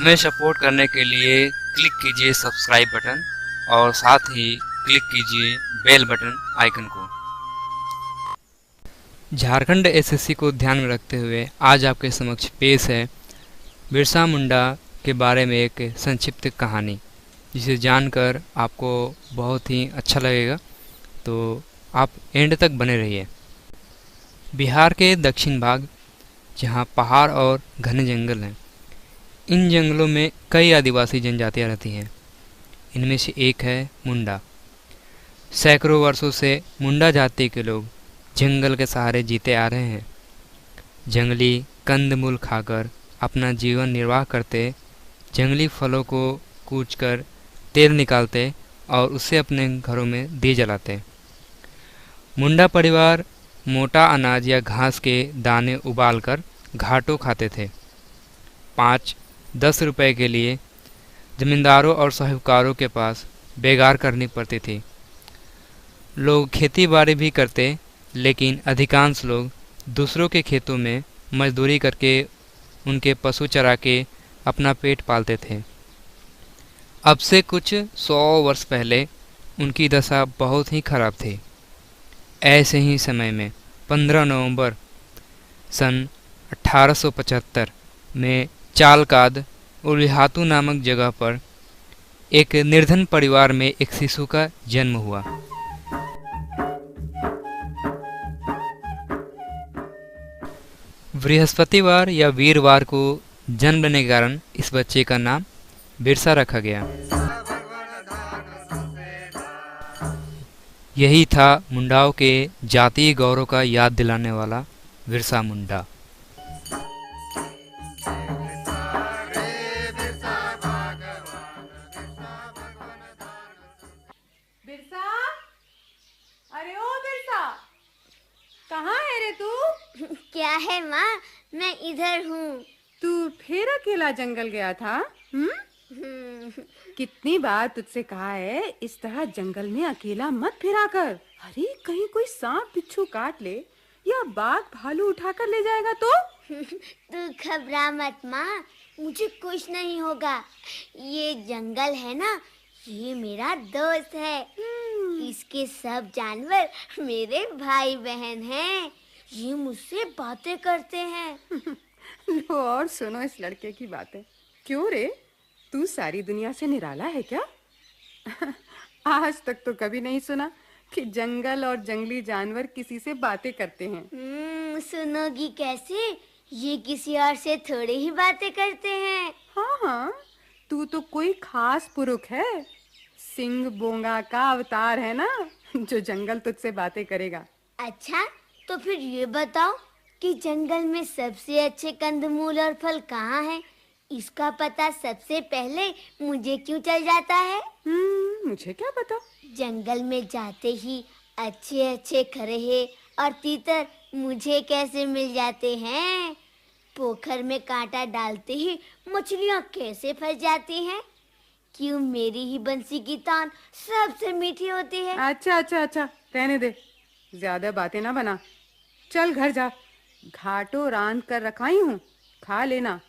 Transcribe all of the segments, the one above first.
हमें सपोर्ट करने के लिए क्लिक कीजिए सब्सक्राइब बटन और साथ ही क्लिक कीजिए बेल बटन आइकन को। झारखंड एसएससी को ध्यान में रखते हुए आज आपके समक्ष पेश है बिरसा मुंडा के बारे में एक संक्षिप्त कहानी, जिसे जानकर आपको बहुत ही अच्छा लगेगा, तो आप एंड तक बने रहिए। बिहार के दक्षिण भाग, जहाँ पहाड़ और घने जंगल हैं, इन जंगलों में कई आदिवासी जनजातियाँ रहती हैं। इनमें से एक है मुंडा। सैकड़ों वर्षों से मुंडा जाति के लोग जंगल के सहारे जीते आ रहे हैं। जंगली कंदमूल खाकर अपना जीवन निर्वाह करते, जंगली फलों को कूचकर तेल निकालते और उसे अपने घरों में दिए जलाते। मुंडा परिवार मोटा अनाज या घास के दाने उबालकर घाटों खाते थे। 5-10 रुपए के लिए जमींदारों और साहूकारों के पास बेगार करनी पड़ती थी। लोग खेती बाड़ी भी करते, लेकिन अधिकांश लोग दूसरों के खेतों में मजदूरी करके उनके पशु चरा के अपना पेट पालते थे। अब से कुछ 100 वर्ष पहले उनकी दशा बहुत ही खराब थी। ऐसे ही समय में 15 नवंबर सन 1875 में चालकाद उलिहातू नामक जगह पर एक निर्धन परिवार में एक शिशु का जन्म हुआ। बृहस्पतिवार या वीरवार को जन्म लेने के कारण इस बच्चे का नाम बिरसा रखा गया। यही था मुंडाओं के जातीय गौरव का याद दिलाने वाला बिरसा मुंडा। बिरसा, अरे ओ बिरसा, कहाँ है रे तू? क्या है माँ, मैं इधर हूँ। तू फिर अकेला जंगल गया था? कितनी बार तुझसे कहा है इस तरह जंगल में अकेला मत फिरा कर। अरे कहीं कोई सांप बिच्छू काट ले या बाघ भालू उठाकर ले जाएगा तो? तू घबरा मत माँ, मुझे कुछ नहीं होगा। ये जंगल है ना, ये मेरा दोस्त है। इसके सब जानवर मेरे भाई बहन हैं। ये मुझसे बातें करते हैं। लो और सुनो इस लड़के की बातें। क्यों रे, तू सारी दुनिया से निराला है क्या? आज तक तो कभी नहीं सुना कि जंगल और जंगली जानवर किसी से बातें करते हैं। सुनोगी कैसे? ये किसी और से थोड़ी ही बातें करते हैं। हाँ हाँ, तू तो कोई खास पुरुष है। सिंह बोंगा का अवतार है ना, जो जंगल तुझसे बातें करेगा। अच्छा, तो फिर ये बताओ कि जंगल में सबसे अच्छे कंदमूल और फल कहाँ हैं? इसका पता सबसे पहले मुझे क्यों चल जाता है? मुझे क्या पता। जंगल में जाते ही अच्छे अच्छे खरहे और तीतर मुझे कैसे मिल जाते हैं? पोखर में कांटा डालते ही मछलियाँ कैसे फंस जाती हैं? क्यों मेरी ही बंसी की तान सबसे मीठी होती है? अच्छा, रहने दे, ज्यादा बातें ना बना। चल घर जा, घाटो रांध कर रखाई हूँ, खा लेना।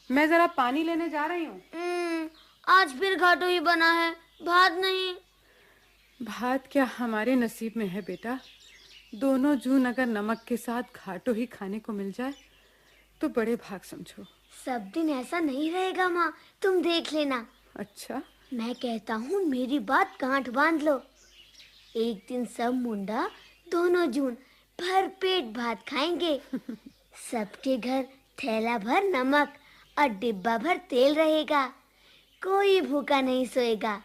मैं जरा पानी लेने जा रही हूँ। आज फिर घाटो ही बना है, भात नहीं। भात क्या हमारे नसीब में है बेटा? दोनों जून अगर नमक के साथ घाटो ही खाने को मिल जाए तो बड़े भाग समझो। सब दिन ऐसा नहीं रहेगा माँ, तुम देख लेना। अच्छा, मैं कहता हूँ मेरी बात गांठ बांध लो। एक दिन सब मुंडा दोनों जून भर पेट भात खाएंगे। सबके घर थैला भर नमक और डिब्बा भर तेल रहेगा। कोई भूखा नहीं सोएगा।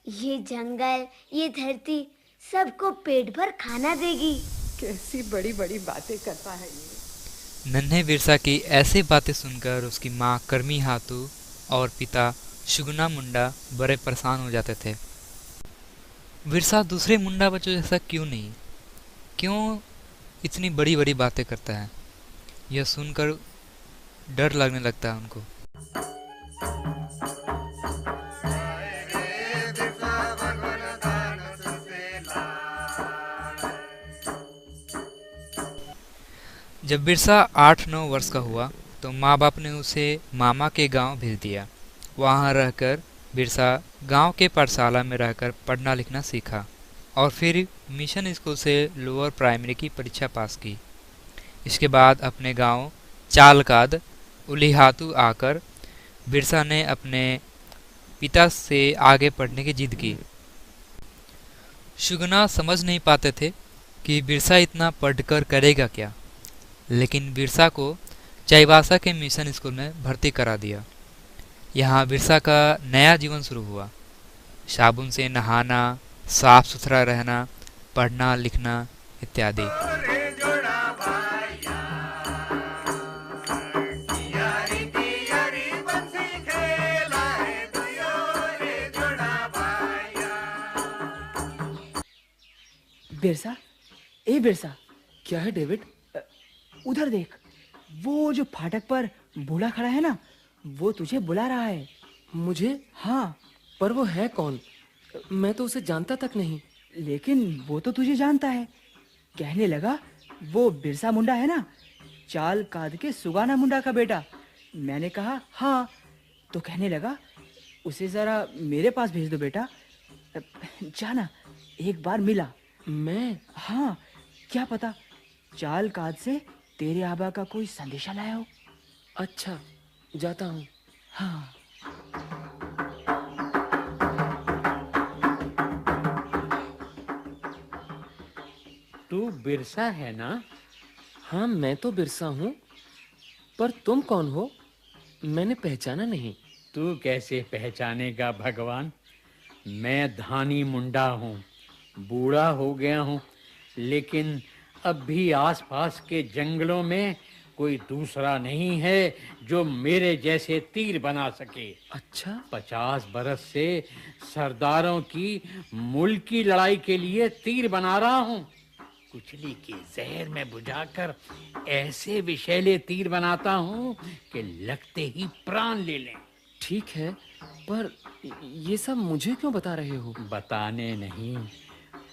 ये जंगल, ये धरती सबको पेट भर खाना देगी। कैसी बड़ी बड़ी बातें करता है ये। नन्हे बिरसा की ऐसी बातें सुनकर उसकी माँ कर्मी हाथू और पिता शुगना मुंडा बड़े परेशान हो जाते थे। बिरसा दूसरे मुंडा बच्चों जैसा क्यों नहीं, क्यों इतनी बड़ी बड़ी बातें करता है? यह सुनकर डर लगने लगता है उनको। जब बिरसा 8-9 वर्ष का हुआ तो माँ बाप ने उसे मामा के गांव भेज दिया। वहाँ रहकर बिरसा गांव के पाठशाला में रहकर पढ़ना लिखना सीखा और फिर मिशन स्कूल से लोअर प्राइमरी की परीक्षा पास की। इसके बाद अपने गांव चालकाद उलिहातू आकर बिरसा ने अपने पिता से आगे पढ़ने की जिद की। सुगना समझ नहीं पाते थे कि बिरसा इतना पढ़कर करेगा क्या, लेकिन बिरसा को चाईबासा के मिशन स्कूल में भर्ती करा दिया। यहाँ बिरसा का नया जीवन शुरू हुआ। साबुन से नहाना, साफ सुथरा रहना, पढ़ना लिखना इत्यादि। बिरसा, ए बिरसा। क्या है डेविड? उधर देख, वो जो फाटक पर बूढ़ा खड़ा है ना, वो तुझे बुला रहा है। मुझे? हाँ। पर वो है कौन? मैं तो उसे जानता तक नहीं। लेकिन वो तो तुझे जानता है। कहने लगा वो बिरसा मुंडा है ना, चाल काद के सुगाना मुंडा का बेटा। मैंने कहा हाँ, तो कहने लगा उसे जरा मेरे पास भेज दो बेटा। जाना, एक बार मिला। मैं? हाँ, क्या पता चाल काद से तेरे आबा का कोई संदेशा लाया हो। अच्छा, जाता हूँ। हाँ। तू बिरसा है ना? हाँ, मैं तो बिरसा हूँ, पर तुम कौन हो? मैंने पहचाना नहीं। तू कैसे पहचानेगा भगवान? मैं धानी मुंडा हूँ, बूढ़ा हो गया हूँ, लेकिन अब भी आसपास के जंगलों में कोई दूसरा नहीं है जो मेरे जैसे तीर बना सके। अच्छा? 50 बरस से सरदारों की मुल्क की लड़ाई के लिए तीर बना रहा हूँ। कुचली के जहर में बुझाकर ऐसे विषैले तीर बनाता हूँ कि लगते ही प्राण ले लें। ठीक है, पर ये सब मुझे क्यों बता रहे हो? बताने नहीं,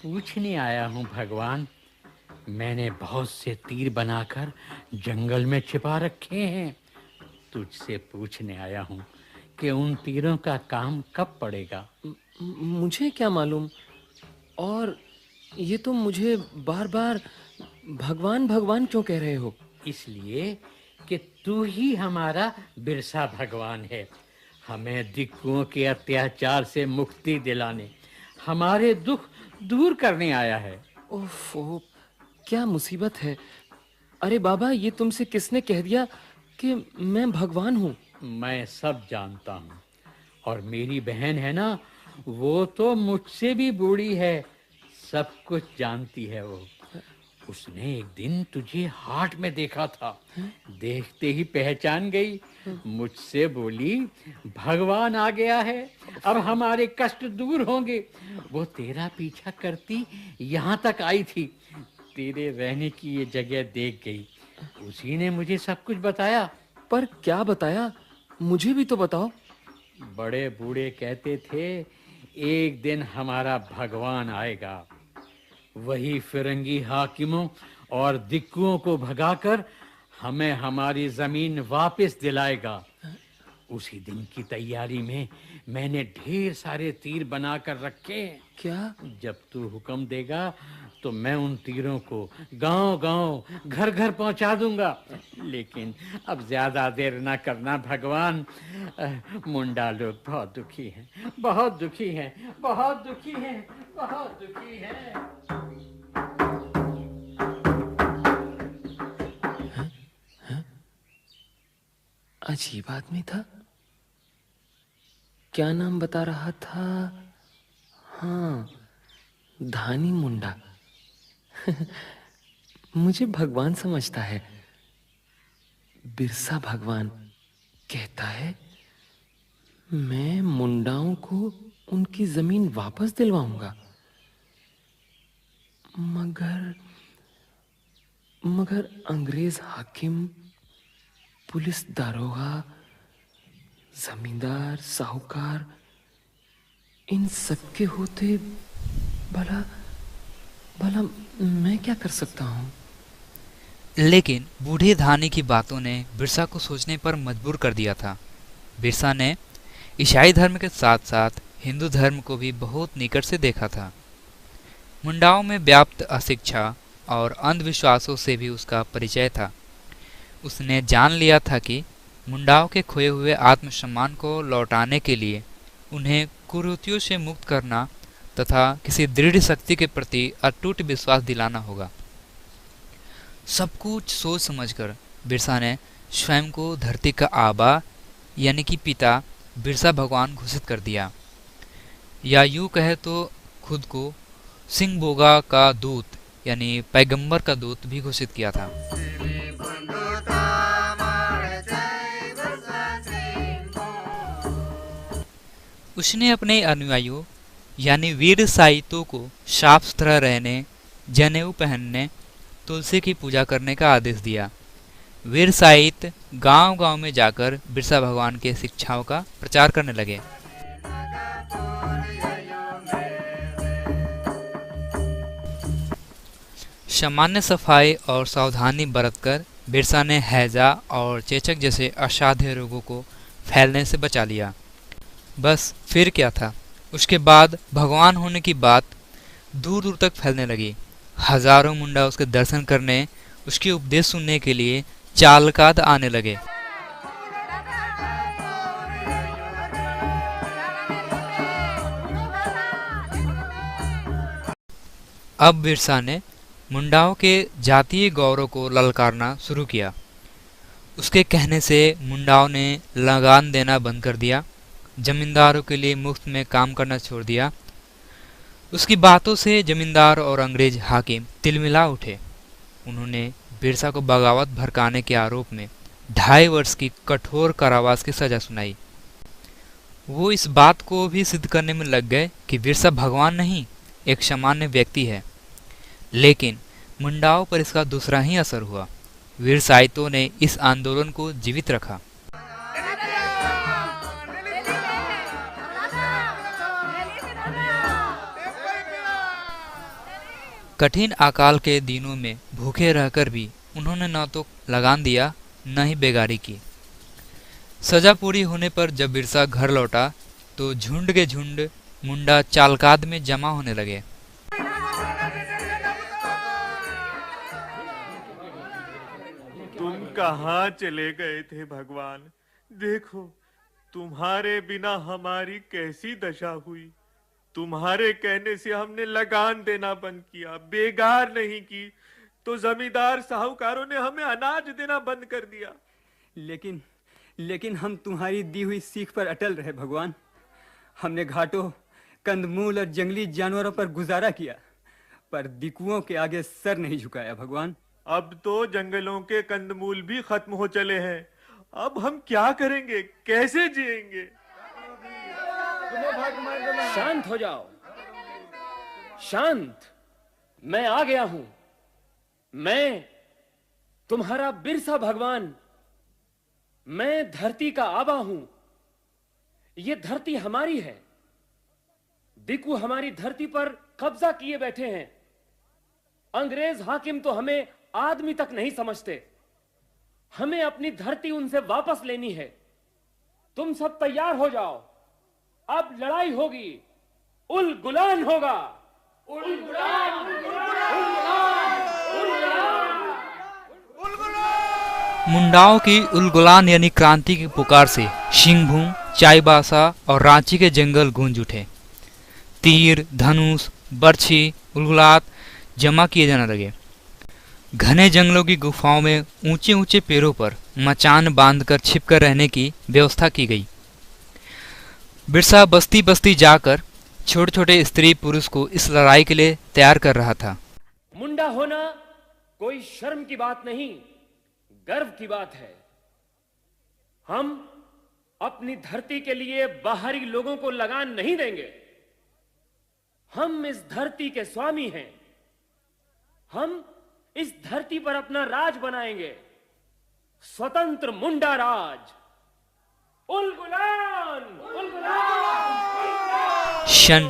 पूछने आया हूँ भगवान। मैंने बहुत से तीर बनाकर जंगल में छिपा रखे हैं। तुझसे पूछने आया हूँ कि उन तीरों का काम कब पड़ेगा। मुझे क्या मालूम? और ये तुम मुझे बार-बार भगवान भगवान क्यों कह रहे हो? इसलिए कि तू ही हमारा बिरसा भगवान है, हमें दिक्कुओं के अत्याचार से मुक्ति दिलाने, हमारे दुख दूर करने आया है। ओफो, क्या मुसीबत है। अरे बाबा, ये तुमसे किसने कह दिया कि मैं भगवान हूँ? मैं सब जानता हूँ, और मेरी बहन है ना, वो तो मुझसे भी बूढ़ी है, सब कुछ जानती है वो। उसने एक दिन तुझे हाट में देखा था, देखते ही पहचान गई। मुझसे बोली, भगवान आ गया है, अब हमारे कष्ट दूर होंगे। वो तेरा पीछा करती यहाँ तक आई थी, तेरे रहने की ये जगह देख गई। उसी ने मुझे सब कुछ बताया। पर क्या बताया? मुझे भी तो बताओ। बड़े बूढ़े कहते थे एक दिन हमारा भगवान आएगा, वही फिरंगी हाकिमों और दिक्कुओं को भगाकर हमें हमारी जमीन वापस दिलाएगा। उसी दिन की तैयारी में मैंने ढेर सारे तीर बनाकर रखे हैं। क्या? जब तू हुक्म देगा तो मैं उन तीरों को गांव-गांव, घर-घर पहुंचा दूंगा। लेकिन अब ज्यादा देर ना करना भगवान, मुंडा लोग बहुत दुखी हैं, बहुत दुखी हैं, बहुत दुखी हैं, बहुत दुखी हैं। अजीब आदमी था। क्या नाम बता रहा था? हाँ, धानी मुंडा। मुझे भगवान समझता है। बिरसा भगवान कहता है मैं मुंडाओं को उनकी जमीन वापस दिलवाऊंगा। मगर अंग्रेज हाकिम, पुलिस दारोगा, जमींदार, साहूकार, इन सब के होते भला मैं क्या कर सकता हूँ? लेकिन बूढ़े धानी की बातों ने बिरसा को सोचने पर मजबूर कर दिया था। बिरसा ने ईसाई धर्म के साथ साथ हिंदू धर्म को भी बहुत निकट से देखा था। मुंडाओं में व्याप्त अशिक्षा और अंधविश्वासों से भी उसका परिचय था। उसने जान लिया था कि मुंडाओं के खोए हुए आत्मसम्मान को लौटाने के लिए उन्हें कुरीतियों से मुक्त करना तथा किसी दृढ़ शक्ति के प्रति अटूट विश्वास दिलाना होगा। सब कुछ सोच समझकर बिरसा ने स्वयं को धरती का आबा यानी कि पिता बिरसा भगवान घोषित कर दिया, या यूं कहे तो खुद को सिंह बोगा का दूत यानी पैगंबर का दूत भी घोषित किया था। उसने अपने अनुयायियों यानी वीर साइतों को साफ सुथरा रहने, जनेऊ पहनने, तुलसी की पूजा करने का आदेश दिया। वीर साहित गांव-गांव में जाकर बिरसा भगवान के शिक्षाओं का प्रचार करने लगे। सामान्य सफाई और सावधानी बरतकर बिरसा ने हैजा और चेचक जैसे असाध्य रोगों को फैलने से बचा लिया। बस फिर क्या था, उसके बाद भगवान होने की बात दूर दूर तक फैलने लगी। हजारों मुंडा उसके दर्शन करने, उसके उपदेश सुनने के लिए चालकाद आने लगे। अब बिरसा ने मुंडाओं के जातीय गौरव को ललकारना शुरू किया। उसके कहने से मुंडाओं ने लगान देना बंद कर दिया, जमींदारों के लिए मुफ्त में काम करना छोड़ दिया। उसकी बातों से जमींदार और अंग्रेज हाकिम तिलमिला उठे। उन्होंने बिरसा को बगावत भड़काने के आरोप में 2.5 वर्ष की कठोर कारावास की सजा सुनाई। वो इस बात को भी सिद्ध करने में लग गए कि बिरसा भगवान नहीं, एक सामान्य व्यक्ति है। लेकिन मुंडाओं पर इसका दूसरा ही असर हुआ। वीर साहित्यों ने इस आंदोलन को जीवित रखा। कठिन अकाल के दिनों में भूखे रहकर भी उन्होंने न तो लगान दिया न ही बेगारी की। सजा पूरी होने पर जब बिरसा घर लौटा तो झुंड के झुंड मुंडा चालकाद में जमा होने लगे। तुम कहाँ चले गए थे भगवान? देखो तुम्हारे बिना हमारी कैसी दशा हुई। तुम्हारे कहने से हमने लगान देना बंद किया, बेगार नहीं की, तो जमींदार साहूकारों ने हमें अनाज देना बंद कर दिया। लेकिन हम तुम्हारी दी हुई सीख पर अटल रहे भगवान। हमने घाटों, कंदमूल और जंगली जानवरों पर गुजारा किया, पर दिकुओं के आगे सर नहीं झुकाया भगवान। अब तो जंगलों के कंदमूल भी खत्म हो चले हैं। अब हम क्या करेंगे, कैसे जिएंगे? शांत हो जाओ, शांत। मैं आ गया हूं। मैं तुम्हारा बिरसा भगवान। मैं धरती का आबा हूं। ये धरती हमारी है। दिकू हमारी धरती पर कब्जा किए बैठे हैं। अंग्रेज हाकिम तो हमें आदमी तक नहीं समझते। हमें अपनी धरती उनसे वापस लेनी है। तुम सब तैयार हो जाओ, अब लड़ाई होगी, उल गुलान होगा। उल गुलान, उल गुलान, उल गुलान। मुंडाओं की उलगुलान यानी क्रांति की पुकार से सिंहभूम, चाईबासा और रांची के जंगल गूंज उठे। तीर, धनुष, बर्छी, उलगुलात जमा किए जाने लगे। घने जंगलों की गुफाओं में ऊंचे ऊंचे पेड़ों पर मचान बांधकर छिपकर रहने की व्यवस्था की गई। बिरसा बस्ती बस्ती जाकर छोटे छोटे स्त्री पुरुष को इस लड़ाई के लिए तैयार कर रहा था। मुंडा होना कोई शर्म की बात नहीं, गर्व की बात है। हम अपनी धरती के लिए बाहरी लोगों को लगान नहीं देंगे। हम इस धरती के स्वामी हैं। हम इस धरती पर अपना राज बनाएंगे, स्वतंत्र मुंडा राज। उल गुलान, उल गुलान। सन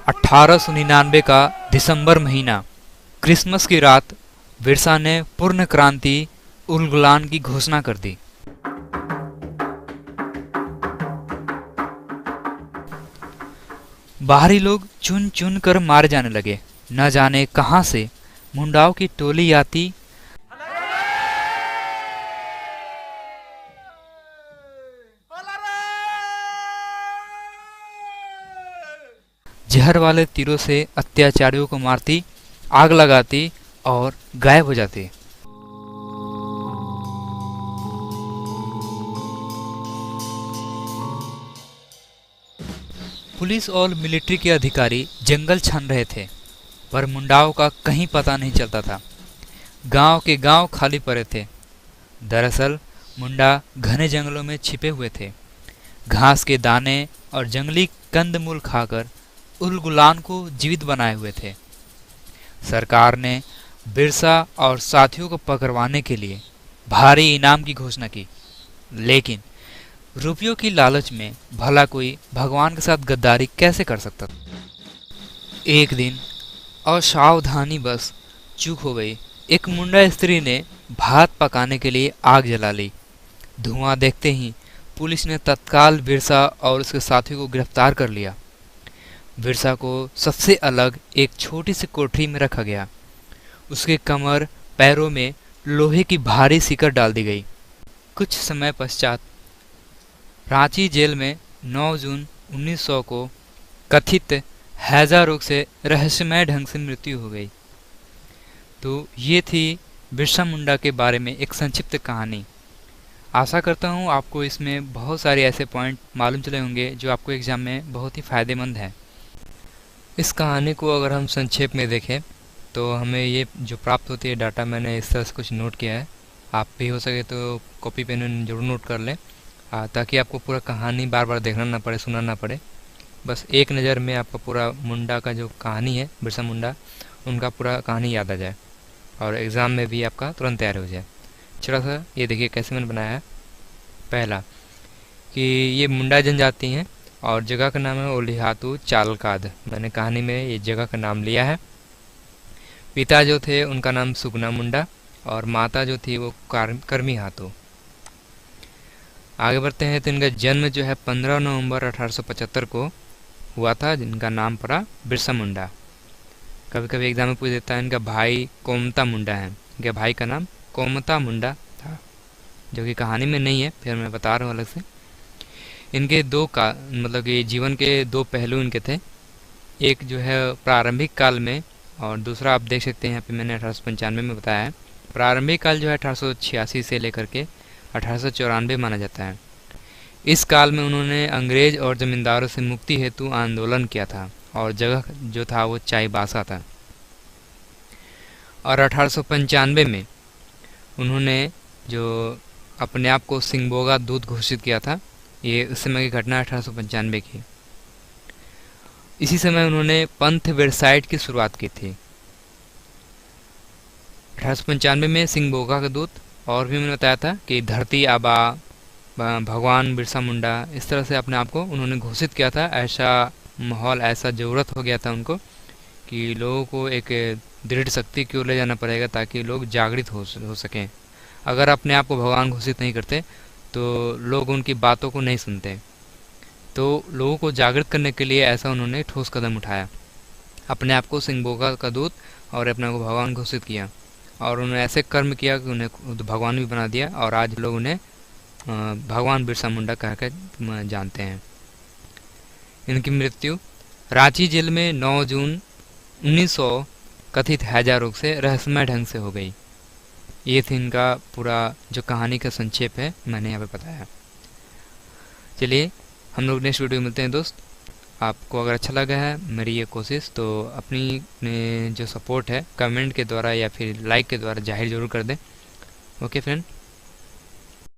1899 का दिसंबर महीना, क्रिसमस की रात, बिरसा ने पूर्ण क्रांति उल गुलान की घोषणा कर दी। बाहरी लोग चुन चुन कर मारे जाने लगे। न जाने कहां से मुंडाओं की टोली आती जहर वाले तीरों से अत्याचारियों को मारती, आग लगाती और गायब हो जाती। पुलिस और मिलिट्री के अधिकारी जंगल छान रहे थे, पर मुंडाओं का कहीं पता नहीं चलता था। गांव के गांव खाली पड़े थे। दरअसल मुंडा घने जंगलों में छिपे हुए थे। घास के दाने और जंगली कंदमूल खाकर उल गुलान को जीवित बनाए हुए थे। सरकार ने बिरसा और साथियों को पकड़वाने के लिए भारी इनाम की घोषणा की, लेकिन रुपयों की लालच में भला कोई भगवान के साथ गद्दारी कैसे कर सकता था। एक दिन असावधानी बस चूक हो गई। एक मुंडा स्त्री ने भात पकाने के लिए आग जला ली। धुआं देखते ही पुलिस ने तत्काल बिरसा और उसके साथियों को गिरफ्तार कर लिया। बिरसा को सबसे अलग एक छोटी सी कोठरी में रखा गया। उसके कमर पैरों में लोहे की भारी सिकड़ डाल दी गई। कुछ समय पश्चात रांची जेल में 9 जून 1900 को कथित हैजा रोग से रहस्यमय ढंग से मृत्यु हो गई। तो ये थी बिरसा मुंडा के बारे में एक संक्षिप्त कहानी। आशा करता हूँ आपको इसमें बहुत सारे ऐसे पॉइंट मालूम चले होंगे जो आपको एग्जाम में बहुत ही फ़ायदेमंद है। इस कहानी को अगर हम संक्षेप में देखें तो हमें ये जो प्राप्त होती है डाटा, मैंने इस तरह से कुछ नोट किया है। आप भी हो सके तो कॉपी पेन जरूर नोट कर लें, ताकि आपको पूरा कहानी बार बार देखना ना पड़े, सुनना ना पड़े। बस एक नज़र में आपका पूरा मुंडा का जो कहानी है, बिरसा मुंडा, उनका पूरा कहानी याद आ जाए और एग्ज़ाम में भी आपका तुरंत तैयार हो जाए। छोटा सा ये देखिए कैसे मैंने बनाया है। पहला कि ये मुंडा जनजाति हैं और जगह का नाम है ओलिहातू चालकाद। मैंने कहानी में ये जगह का नाम लिया है। पिता जो थे उनका नाम सुगना मुंडा और माता जो थी वो कर्मी हाथू। आगे बढ़ते हैं तो इनका जन्म जो है 15 नवंबर 1875 को हुआ था, जिनका नाम पड़ा बिरसा मुंडा। कभी कभी एग्जाम में पूछ देता है इनका भाई कोमता मुंडा है। इनके भाई का नाम कोमता मुंडा था, जो कि कहानी में नहीं है, फिर मैं बता रहा हूँ अलग से। इनके मतलब कि जीवन के 2 पहलू इनके थे। एक जो है प्रारंभिक काल में और दूसरा आप देख सकते हैं यहाँ पे मैंने 1895 में बताया है। प्रारंभिक काल जो है 1886 से लेकर के 1894 माना जाता है। इस काल में उन्होंने अंग्रेज और जमींदारों से मुक्ति हेतु आंदोलन किया था और जगह जो था वो चाईबासा था। और 1895 में उन्होंने जो अपने आप को सिंगबोगा दूत घोषित किया था। ये उस समय की घटना 1895 की। इसी समय उन्होंने पंथ वेबसाइट की शुरुआत की थी। 1895 में सिंगबोगा का दूत, और भी मैंने बताया था कि धरती आबा, भगवान बिरसा मुंडा, इस तरह से अपने आप को उन्होंने घोषित किया था। ऐसा माहौल, ऐसा ज़रूरत हो गया था उनको कि लोगों को एक दृढ़ शक्ति की ओर ले जाना पड़ेगा ताकि लोग जागृत हो सकें। अगर अपने आप को भगवान घोषित नहीं करते तो लोग उनकी बातों को नहीं सुनते। तो लोगों को जागृत करने के लिए ऐसा उन्होंने ठोस कदम उठाया। अपने आप को सिंगबोगा का दूत और अपने आप को भगवान घोषित किया और उन्होंने ऐसे कर्म किया कि उन्हें खुद भगवान भी बना दिया और आज लोग उन्हें भगवान बिरसा मुंडा कहकर जानते हैं। इनकी मृत्यु रांची जेल में 9 जून 1900 कथित हैजा रोग से रहस्यमय ढंग से हो गई। ये थी इनका पूरा जो कहानी का संक्षेप है, मैंने यहाँ पे बताया। चलिए हम लोग नेक्स्ट वीडियो में मिलते हैं दोस्त। आपको अगर अच्छा लगा है मेरी ये कोशिश तो अपनी जो सपोर्ट है कमेंट के द्वारा या फिर लाइक के द्वारा जाहिर जरूर कर दें। Okay friend.